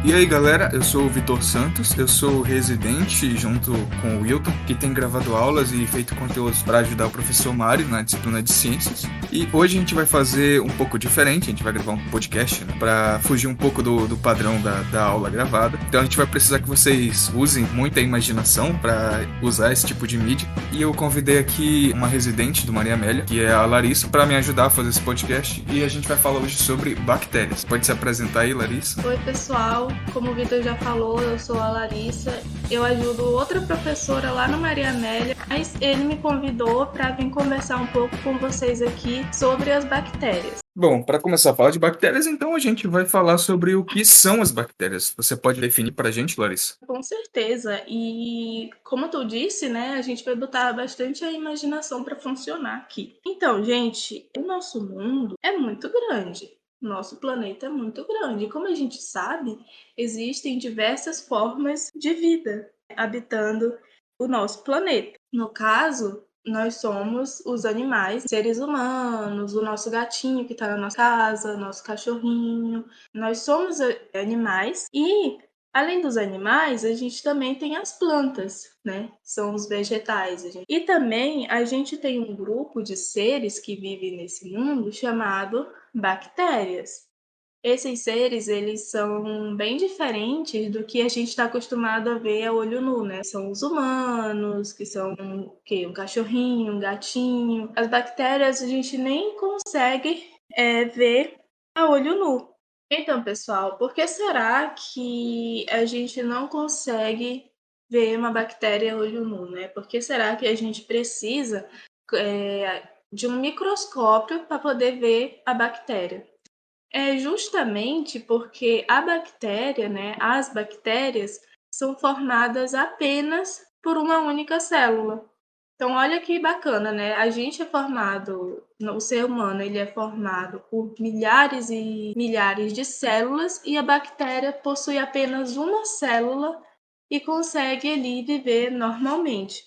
E aí galera, eu sou o Vitor Santos, eu sou residente junto com o Wilton, que tem gravado aulas e feito conteúdos para ajudar o professor Mário na disciplina de ciências. E hoje a gente vai fazer um pouco diferente, a gente vai gravar um podcast, né, para fugir um pouco do padrão da aula gravada. Então a gente vai precisar que vocês usem muita imaginação para usar esse tipo de mídia. E eu convidei aqui uma residente do Maria Amélia, que é a Larissa, para me ajudar a fazer esse podcast. E a gente vai falar hoje sobre bactérias. Pode se apresentar aí, Larissa? Oi, pessoal. Como o Vitor já falou, eu sou a Larissa. Eu ajudo outra professora lá no Maria Amélia, mas ele me convidou para vir conversar um pouco com vocês aqui sobre as bactérias. Bom, para começar a falar de bactérias, então a gente vai falar sobre o que são as bactérias. Você pode definir para a gente, Larissa? Com certeza. E como tu disse, né, a gente vai botar bastante a imaginação para funcionar aqui. Então, gente, o nosso mundo é muito grande. Nosso planeta é muito grande. E como a gente sabe, existem diversas formas de vida habitando o nosso planeta. No caso, nós somos os animais, seres humanos, o nosso gatinho que está na nossa casa, nosso cachorrinho. Nós somos animais e, além dos animais, a gente também tem as plantas, né? São os vegetais. E também a gente tem um grupo de seres que vivem nesse mundo chamado bactérias. Esses seres, eles são bem diferentes do que a gente está acostumado a ver a olho nu, né? São os humanos, que são o quê? Um cachorrinho, um gatinho. As bactérias a gente nem consegue ver a olho nu. Então, pessoal, por que será que a gente não consegue ver uma bactéria a olho nu, né? Por que será que a gente precisa de um microscópio para poder ver a bactéria? É justamente porque a bactéria, né, as bactérias são formadas apenas por uma única célula. Então, olha que bacana, né? A gente é formado, o ser humano, ele é formado por milhares e milhares de células e a bactéria possui apenas uma célula e consegue ali viver normalmente.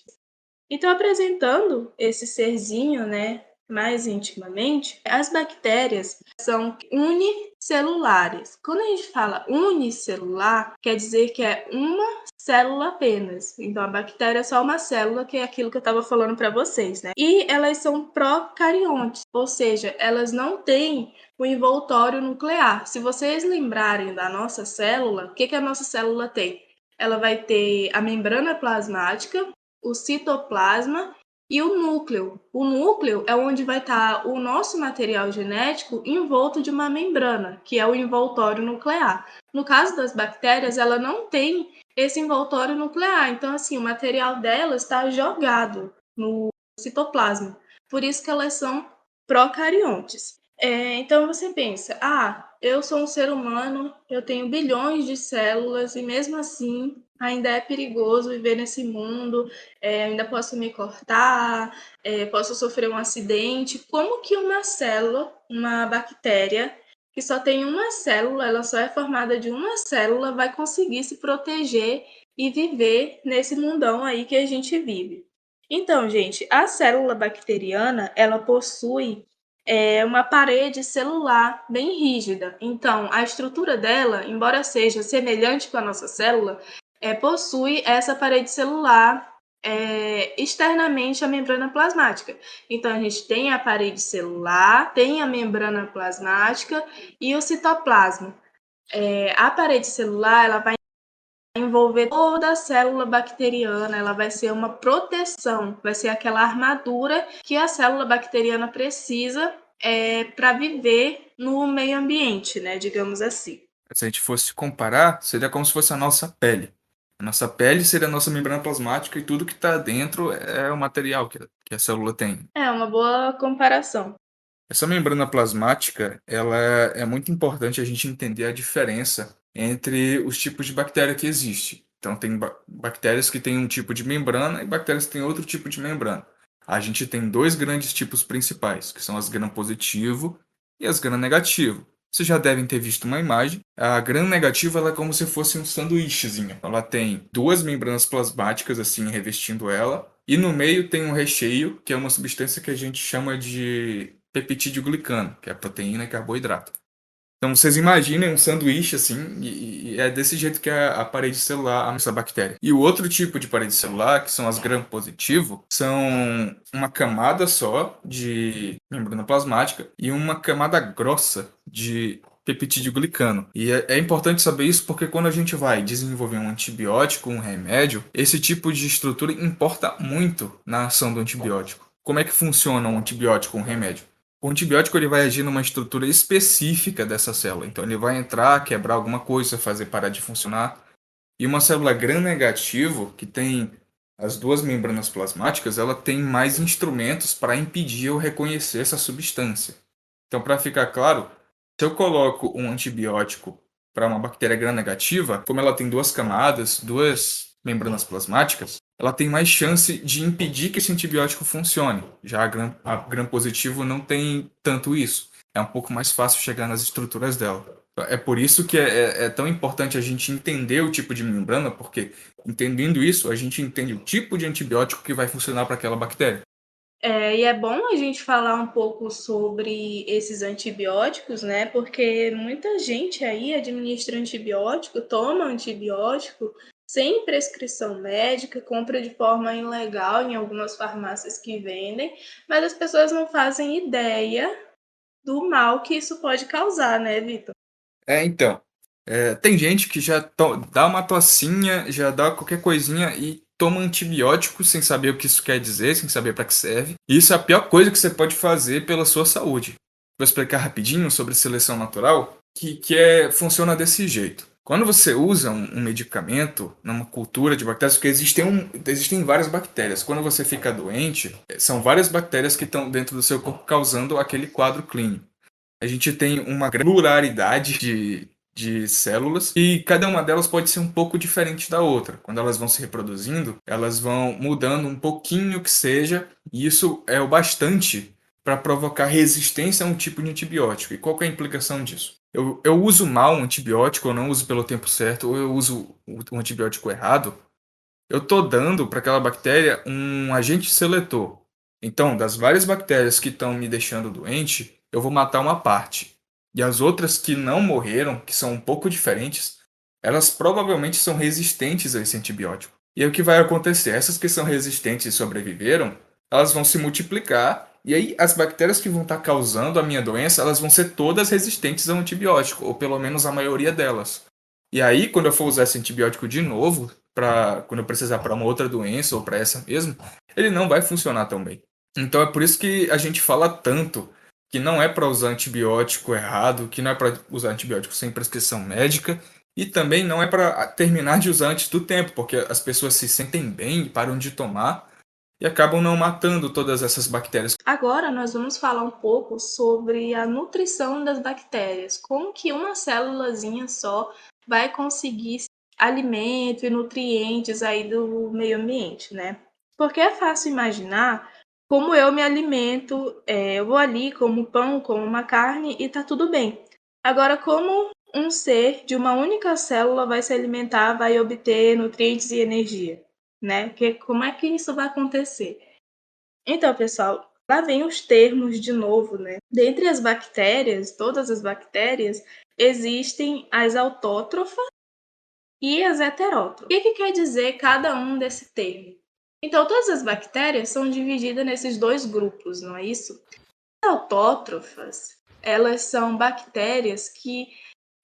Então, apresentando esse serzinho, né, mais intimamente, as bactérias são unicelulares. Quando a gente fala unicelular, quer dizer que é uma célula apenas. Então, a bactéria é só uma célula, que é aquilo que eu estava falando para vocês, né? E elas são procariontes, ou seja, elas não têm o envoltório nuclear. Se vocês lembrarem da nossa célula, o que a nossa célula tem? Ela vai ter a membrana plasmática, o citoplasma e o núcleo. O núcleo é onde vai estar o nosso material genético envolto de uma membrana, que é o envoltório nuclear. No caso das bactérias, ela não tem esse envoltório nuclear, então assim, o material dela está jogado no citoplasma. Por isso que elas são procariontes. Então você pensa, eu sou um ser humano, eu tenho bilhões de células e mesmo assim ainda é perigoso viver nesse mundo, ainda posso me cortar, posso sofrer um acidente. Como que uma célula, uma bactéria, que só tem uma célula, ela só é formada de uma célula, vai conseguir se proteger e viver nesse mundão aí que a gente vive? Então, gente, a célula bacteriana, ela possui uma parede celular bem rígida. Então, a estrutura dela, embora seja semelhante com a nossa célula, possui essa parede celular externamente à membrana plasmática. Então, a gente tem a parede celular, tem a membrana plasmática e o citoplasma. A parede celular, ela vai envolver toda a célula bacteriana, ela vai ser uma proteção, vai ser aquela armadura que a célula bacteriana precisa para viver no meio ambiente, né, digamos assim. Se a gente fosse comparar, seria como se fosse a nossa pele. A nossa pele seria a nossa membrana plasmática e tudo que está dentro é o material que a célula tem. É uma boa comparação. Essa membrana plasmática, ela é muito importante a gente entender a diferença entre os tipos de bactéria que existe. Então, tem bactérias que têm um tipo de membrana e bactérias que têm outro tipo de membrana. A gente tem dois grandes tipos principais, que são as gram-positivo e as gram-negativo. Vocês já devem ter visto uma imagem. A gram-negativa ela é como se fosse um sanduíchezinho. Ela tem duas membranas plasmáticas assim revestindo ela e no meio tem um recheio, que é uma substância que a gente chama de peptídeo glicano, que é a proteína e carboidrato. Então vocês imaginem um sanduíche assim, e é desse jeito que é a parede celular, essa bactéria. E o outro tipo de parede celular, que são as gram-positivo, são uma camada só de membrana plasmática e uma camada grossa de peptídeo glicano. E é importante saber isso porque quando a gente vai desenvolver um antibiótico, um remédio, esse tipo de estrutura importa muito na ação do antibiótico. Como é que funciona um antibiótico, um remédio? O antibiótico ele vai agir numa estrutura específica dessa célula. Então ele vai entrar, quebrar alguma coisa, fazer parar de funcionar. E uma célula gram-negativo, que tem as duas membranas plasmáticas, ela tem mais instrumentos para impedir ou reconhecer essa substância. Então, para ficar claro, se eu coloco um antibiótico para uma bactéria gram-negativa, como ela tem duas camadas, duas membranas plasmáticas, ela tem mais chance de impedir que esse antibiótico funcione. Já a gram-positivo não tem tanto isso. É um pouco mais fácil chegar nas estruturas dela. É por isso que é tão importante a gente entender o tipo de membrana, porque entendendo isso, a gente entende o tipo de antibiótico que vai funcionar para aquela bactéria. E é bom a gente falar um pouco sobre esses antibióticos, né? Porque muita gente aí administra antibiótico, toma antibiótico sem prescrição médica, compra de forma ilegal em algumas farmácias que vendem, mas as pessoas não fazem ideia do mal que isso pode causar, né, Vitor? Então, tem gente que já dá uma tossinha, já dá qualquer coisinha e toma antibiótico sem saber o que isso quer dizer, sem saber para que serve. E isso é a pior coisa que você pode fazer pela sua saúde. Vou explicar rapidinho sobre seleção natural, funciona desse jeito. Quando você usa um medicamento numa cultura de bactérias, porque existem várias bactérias. Quando você fica doente, são várias bactérias que estão dentro do seu corpo causando aquele quadro clínico. A gente tem uma pluralidade de células e cada uma delas pode ser um pouco diferente da outra. Quando elas vão se reproduzindo, elas vão mudando um pouquinho que seja, e isso é o bastante para provocar resistência a um tipo de antibiótico. E qual que é a implicação disso? Eu uso mal um antibiótico, eu não uso pelo tempo certo, ou eu uso o antibiótico errado, eu estou dando para aquela bactéria um agente seletor. Então, das várias bactérias que estão me deixando doente, eu vou matar uma parte. E as outras que não morreram, que são um pouco diferentes, elas provavelmente são resistentes a esse antibiótico. E aí o que vai acontecer? Essas que são resistentes e sobreviveram, elas vão se multiplicar, e aí as bactérias que vão estar causando a minha doença, elas vão ser todas resistentes ao antibiótico, ou pelo menos a maioria delas. E aí, quando eu for usar esse antibiótico de novo, quando eu precisar para uma outra doença ou para essa mesmo, ele não vai funcionar tão bem. Então é por isso que a gente fala tanto que não é para usar antibiótico errado, que não é para usar antibiótico sem prescrição médica e também não é para terminar de usar antes do tempo, porque as pessoas se sentem bem e param de tomar e acabam não matando todas essas bactérias. Agora nós vamos falar um pouco sobre a nutrição das bactérias, como que uma célulazinha só vai conseguir alimento e nutrientes aí do meio ambiente, né? Porque é fácil imaginar como eu me alimento, eu vou ali, como pão, como uma carne e tá tudo bem. Agora, como um ser de uma única célula vai se alimentar, vai obter nutrientes e energia, né? Como é que isso vai acontecer? Então, pessoal, lá vem os termos de novo, né? Dentre as bactérias, todas as bactérias, existem as autótrofas e as heterótrofas. O que quer dizer cada um desse termo? Então, todas as bactérias são divididas nesses dois grupos, não é isso? As autótrofas, elas são bactérias que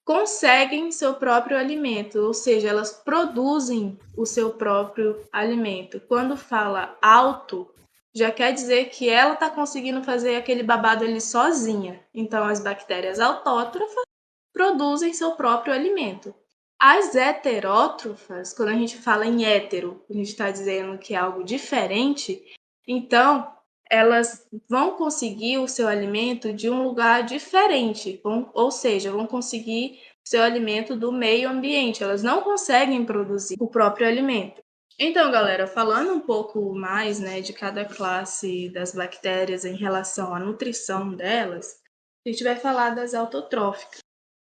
conseguem seu próprio alimento, ou seja, elas produzem o seu próprio alimento. Quando fala auto, já quer dizer que ela está conseguindo fazer aquele babado ali sozinha. Então, as bactérias autótrofas produzem seu próprio alimento. As heterótrofas, quando a gente fala em hétero, a gente está dizendo que é algo diferente, então elas vão conseguir o seu alimento de um lugar diferente, ou seja, vão conseguir o seu alimento do meio ambiente, elas não conseguem produzir o próprio alimento. Então, galera, falando um pouco mais, né, de cada classe das bactérias em relação à nutrição delas, a gente vai falar das autotróficas.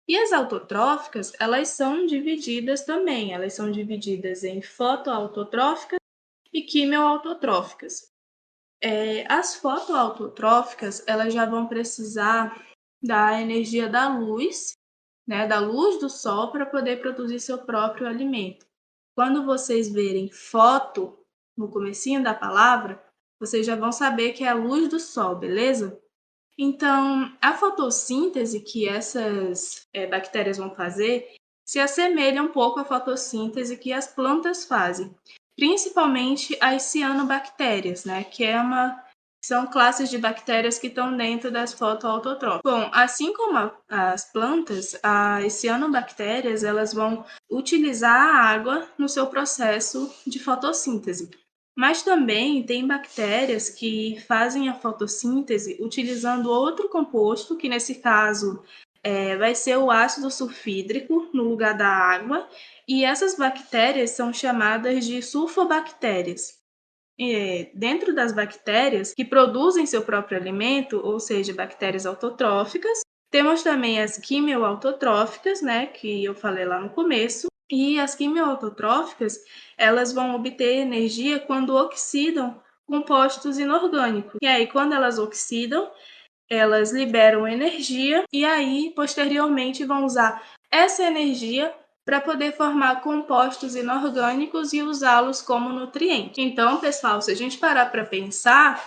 E as autotróficas, elas são divididas também, elas são divididas em fotoautotróficas e quimioautotróficas. As fotoautotróficas, elas já vão precisar da energia da luz, né, da luz do sol para poder produzir seu próprio alimento. Quando vocês verem foto no comecinho da palavra, vocês já vão saber que é a luz do sol, beleza? Então, a fotossíntese que essas bactérias vão fazer se assemelha um pouco à fotossíntese que as plantas fazem, principalmente as cianobactérias, né, são classes de bactérias que estão dentro das fotoautotróficas. Bom, assim como as plantas, as cianobactérias elas vão utilizar a água no seu processo de fotossíntese. Mas também tem bactérias que fazem a fotossíntese utilizando outro composto, que nesse caso vai ser o ácido sulfídrico no lugar da água, e essas bactérias são chamadas de sulfobactérias. Dentro das bactérias que produzem seu próprio alimento, ou seja, bactérias autotróficas, temos também as quimioautotróficas, né, que eu falei lá no começo, e as quimioautotróficas, elas vão obter energia quando oxidam compostos inorgânicos. E aí, quando elas oxidam, elas liberam energia e aí, posteriormente, vão usar essa energia para poder formar compostos inorgânicos e usá-los como nutriente. Então, pessoal, se a gente parar para pensar,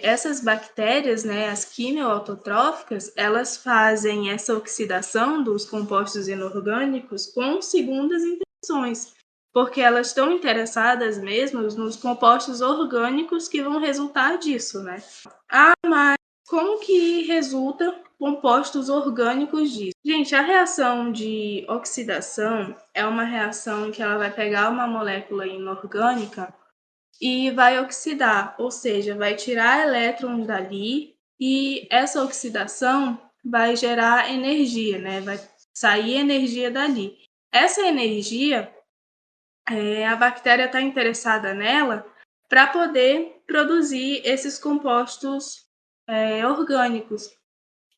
essas bactérias, né, as quimioautotróficas, elas fazem essa oxidação dos compostos inorgânicos com segundas intenções, porque elas estão interessadas mesmo nos compostos orgânicos que vão resultar disso, né? Mas como que resulta compostos orgânicos disso? Gente, a reação de oxidação é uma reação que ela vai pegar uma molécula inorgânica e vai oxidar, ou seja, vai tirar elétrons dali e essa oxidação vai gerar energia, né? Vai sair energia dali. Essa energia, a bactéria está interessada nela para poder produzir esses compostos orgânicos.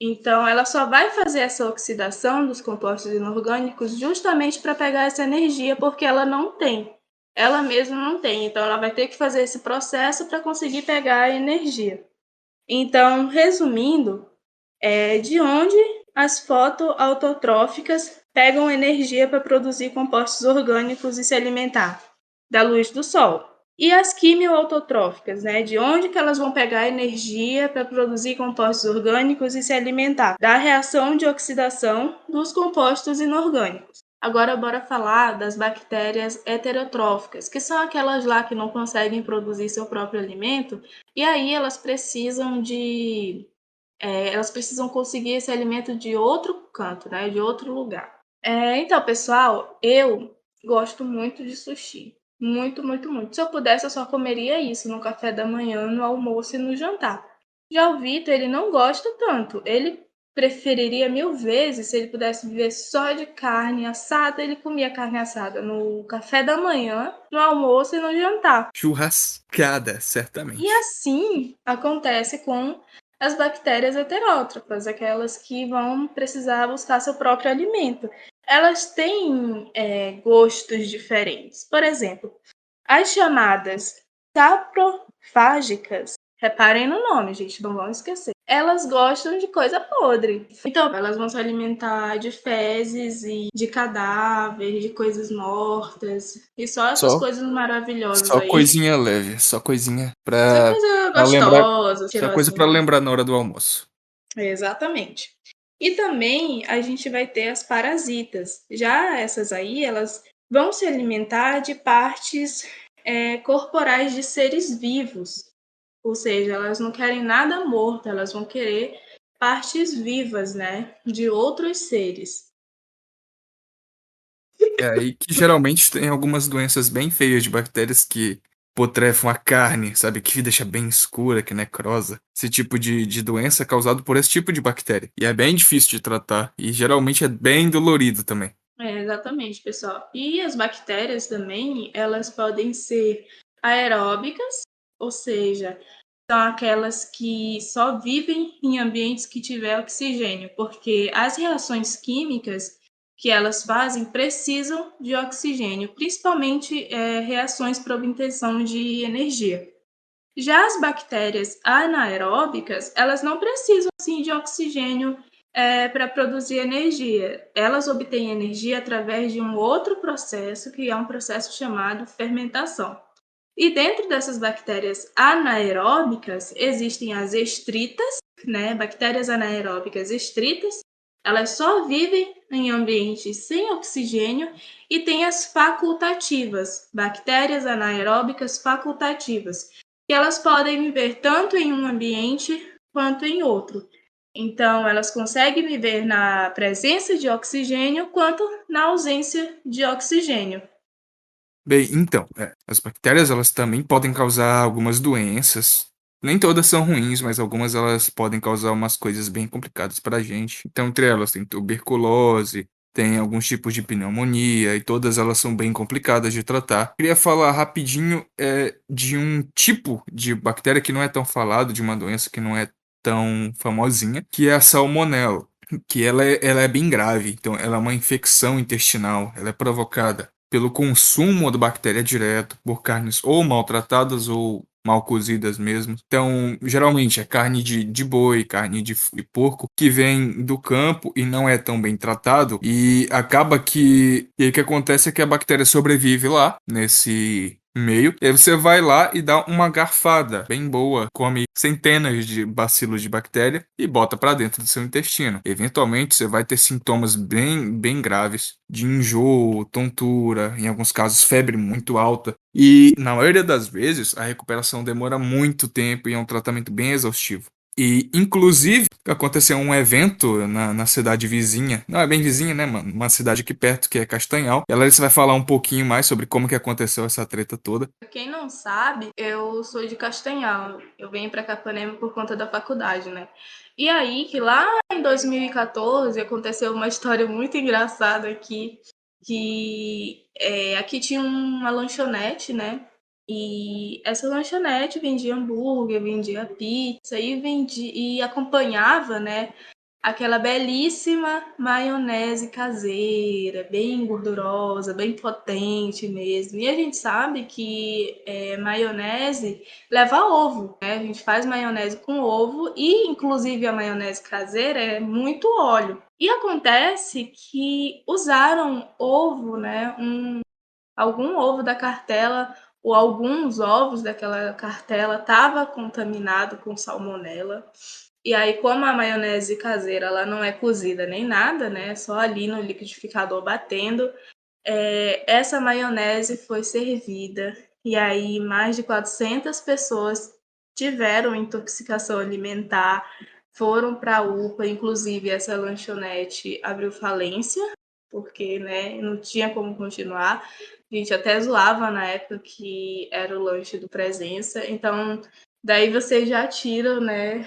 Então, ela só vai fazer essa oxidação dos compostos inorgânicos justamente para pegar essa energia, porque ela não tem. Ela mesma não tem. Então, ela vai ter que fazer esse processo para conseguir pegar a energia. Então, resumindo, de onde as fotoautotróficas pegam energia para produzir compostos orgânicos e se alimentar? Da luz do sol. E as quimioautotróficas, né? De onde que elas vão pegar energia para produzir compostos orgânicos e se alimentar? Da reação de oxidação dos compostos inorgânicos. Agora, bora falar das bactérias heterotróficas, que são aquelas lá que não conseguem produzir seu próprio alimento, e aí elas precisam conseguir esse alimento de outro canto, né? De outro lugar. Então, pessoal, eu gosto muito de sushi. Muito, muito, muito. Se eu pudesse, eu só comeria isso no café da manhã, no almoço e no jantar. Já o Vitor, ele não gosta tanto. Ele preferiria 1000 vezes, se ele pudesse viver só de carne assada, ele comia carne assada no café da manhã, no almoço e no jantar. Churrascada, certamente. E assim acontece com as bactérias heterótrofas, aquelas que vão precisar buscar seu próprio alimento. Elas têm gostos diferentes. Por exemplo, as chamadas saprofágicas, reparem no nome, gente, não vão esquecer. Elas gostam de coisa podre. Então, elas vão se alimentar de fezes e de cadáveres, de coisas mortas. E só essas coisas maravilhosas Só aí. coisinha leve, só coisinha Só pra, coisa pra lembrar. gostosa, Só coisa pra cheirosinha. lembrar na hora do almoço. Exatamente. E também a gente vai ter as parasitas. Já essas aí, elas vão se alimentar de partes corporais de seres vivos. Ou seja, elas não querem nada morto, elas vão querer partes vivas, né? De outros seres. É aí que geralmente tem algumas doenças bem feias de bactérias que putrefam a carne, sabe? Que deixa bem escura, que necrosa. Esse tipo de doença é causado por esse tipo de bactéria. E é bem difícil de tratar. E geralmente é bem dolorido também. Exatamente, pessoal. E as bactérias também, elas podem ser aeróbicas, ou seja, são aquelas que só vivem em ambientes que tiver oxigênio, porque as reações químicas que elas fazem precisam de oxigênio, principalmente reações para obtenção de energia. Já as bactérias anaeróbicas, elas não precisam assim, de oxigênio para produzir energia. Elas obtêm energia através de um outro processo, que é um processo chamado fermentação. E dentro dessas bactérias anaeróbicas, existem as estritas, né? Bactérias anaeróbicas estritas, elas só vivem em ambientes sem oxigênio, e tem as facultativas, bactérias anaeróbicas facultativas, que elas podem viver tanto em um ambiente quanto em outro. Então, elas conseguem viver na presença de oxigênio quanto na ausência de oxigênio. Bem, então, as bactérias elas também podem causar algumas doenças. Nem todas são ruins, mas algumas elas podem causar umas coisas bem complicadas para a gente. Então, entre elas tem tuberculose, tem alguns tipos de pneumonia, e todas elas são bem complicadas de tratar. Queria falar rapidinho de um tipo de bactéria que não é tão falado, de uma doença que não é tão famosinha, que é a salmonela, que ela é bem grave. Então, ela é uma infecção intestinal, ela é provocada pelo consumo da bactéria direto por carnes ou maltratadas ou mal cozidas mesmo. Então, geralmente é carne de boi, carne de porco, que vem do campo e não é tão bem tratado, e acaba que... E aí o que acontece é que a bactéria sobrevive lá, nesse meio, e aí você vai lá e dá uma garfada bem boa, come centenas de bacilos de bactéria e bota para dentro do seu intestino. Eventualmente você vai ter sintomas bem graves de enjoo, tontura, em alguns casos febre muito alta, e na maioria das vezes a recuperação demora muito tempo e é um tratamento bem exaustivo. E, inclusive, aconteceu um evento na cidade vizinha. Não é bem vizinha, né, mano? Uma cidade aqui perto, que é Castanhal. E a Larissa vai falar um pouquinho mais sobre como que aconteceu essa treta toda. Pra quem não sabe, eu sou de Castanhal. Eu venho para Capanema por conta da faculdade, né? E aí, que lá em 2014 aconteceu uma história muito engraçada aqui, que aqui tinha uma lanchonete, né? E essa lanchonete vendia hambúrguer, vendia pizza e acompanhava, né, aquela belíssima maionese caseira, bem gordurosa, bem potente mesmo. E a gente sabe que maionese leva ovo, né? A gente faz maionese com ovo e, inclusive, a maionese caseira é muito óleo. E acontece que usaram ovo, né? Algum ovo da cartela ou alguns ovos daquela cartela estava contaminado com salmonela. E aí, como a maionese caseira ela não é cozida nem nada, né? Só ali no liquidificador batendo, essa maionese foi servida. E aí, mais de 400 pessoas tiveram intoxicação alimentar, foram para a UPA, inclusive essa lanchonete abriu falência, porque né, não tinha como continuar. A gente até zoava na época que era o lanche do Presença. Então, daí você já tira, né,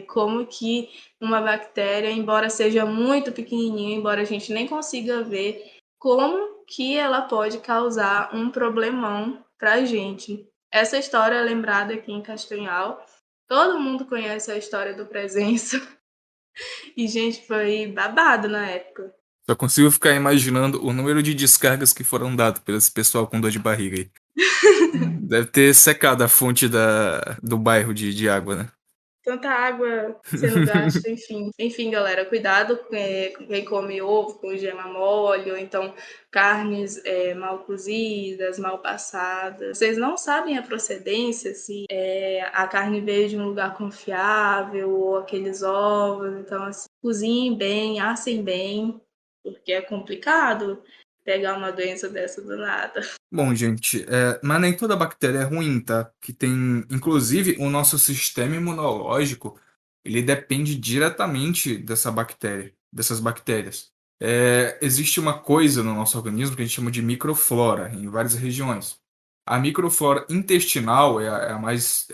como que uma bactéria, embora seja muito pequenininha, embora a gente nem consiga ver, como que ela pode causar um problemão pra gente. Essa história é lembrada aqui em Castanhal. Todo mundo conhece a história do Presença. E, gente, foi babado na época. Só consigo ficar imaginando o número de descargas que foram dadas pelo esse pessoal com dor de barriga aí. Deve ter secado a fonte do bairro de água, né? Tanta água sendo gasta, enfim. Enfim, galera, cuidado com quem come ovo com gema mole, ou então carnes mal cozidas, mal passadas. Vocês não sabem a procedência, se a carne veio de um lugar confiável, ou aqueles ovos. Então, assim, cozinhem bem, assem bem, porque é complicado pegar uma doença dessa do nada. Bom, gente, mas nem toda bactéria é ruim, tá? Que tem, inclusive, o nosso sistema imunológico, ele depende diretamente dessas bactérias. Existe uma coisa no nosso organismo que a gente chama de microflora, em várias regiões. A microflora intestinal é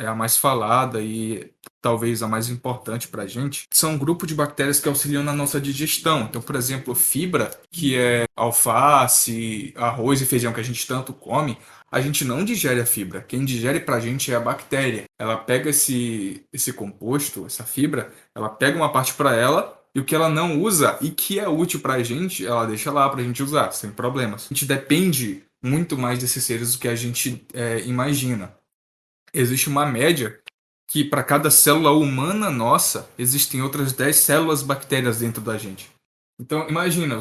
a mais falada e talvez a mais importante para a gente. São um grupo de bactérias que auxiliam na nossa digestão. Então, por exemplo, fibra, que é alface, arroz e feijão que a gente tanto come, a gente não digere a fibra. Quem digere para a gente é a bactéria. Ela pega esse composto, essa fibra, ela pega uma parte para ela, e o que ela não usa e que é útil para a gente, ela deixa lá para a gente usar, sem problemas. A gente depende muito mais desses seres do que a gente imagina. existe uma média que para cada célula humana nossa, existem outras 10 células bactérias dentro da gente. Então, imagina,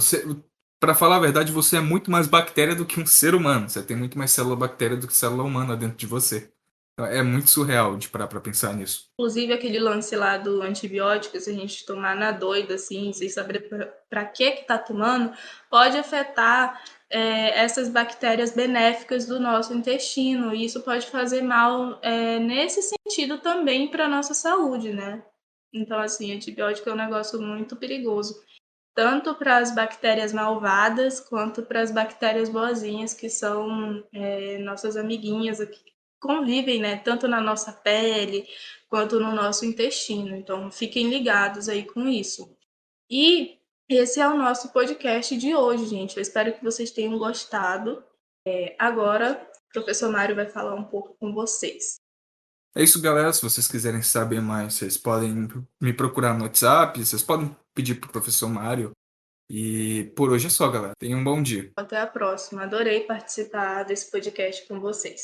para falar a verdade, você é muito mais bactéria do que um ser humano. Você tem muito mais célula bactéria do que célula humana dentro de você. Então, é muito surreal de parar para pensar nisso. Inclusive aquele lance lá do antibiótico, se a gente tomar na doida, assim, sem saber para que tá tomando, pode afetar essas bactérias benéficas do nosso intestino. E isso pode fazer mal nesse sentido também para nossa saúde, né? Então, assim, antibiótico é um negócio muito perigoso, tanto para as bactérias malvadas quanto para as bactérias boazinhas, que são nossas amiguinhas aqui, que convivem, né, tanto na nossa pele quanto no nosso intestino. Então, fiquem ligados aí com isso. E esse é o nosso podcast de hoje, gente. Eu espero que vocês tenham gostado. Agora, o professor Mário vai falar um pouco com vocês. É isso, galera. Se vocês quiserem saber mais, vocês podem me procurar no WhatsApp, vocês podem pedir pro professor Mário. E por hoje é só, galera. Tenham um bom dia. Até a próxima. Adorei participar desse podcast com vocês.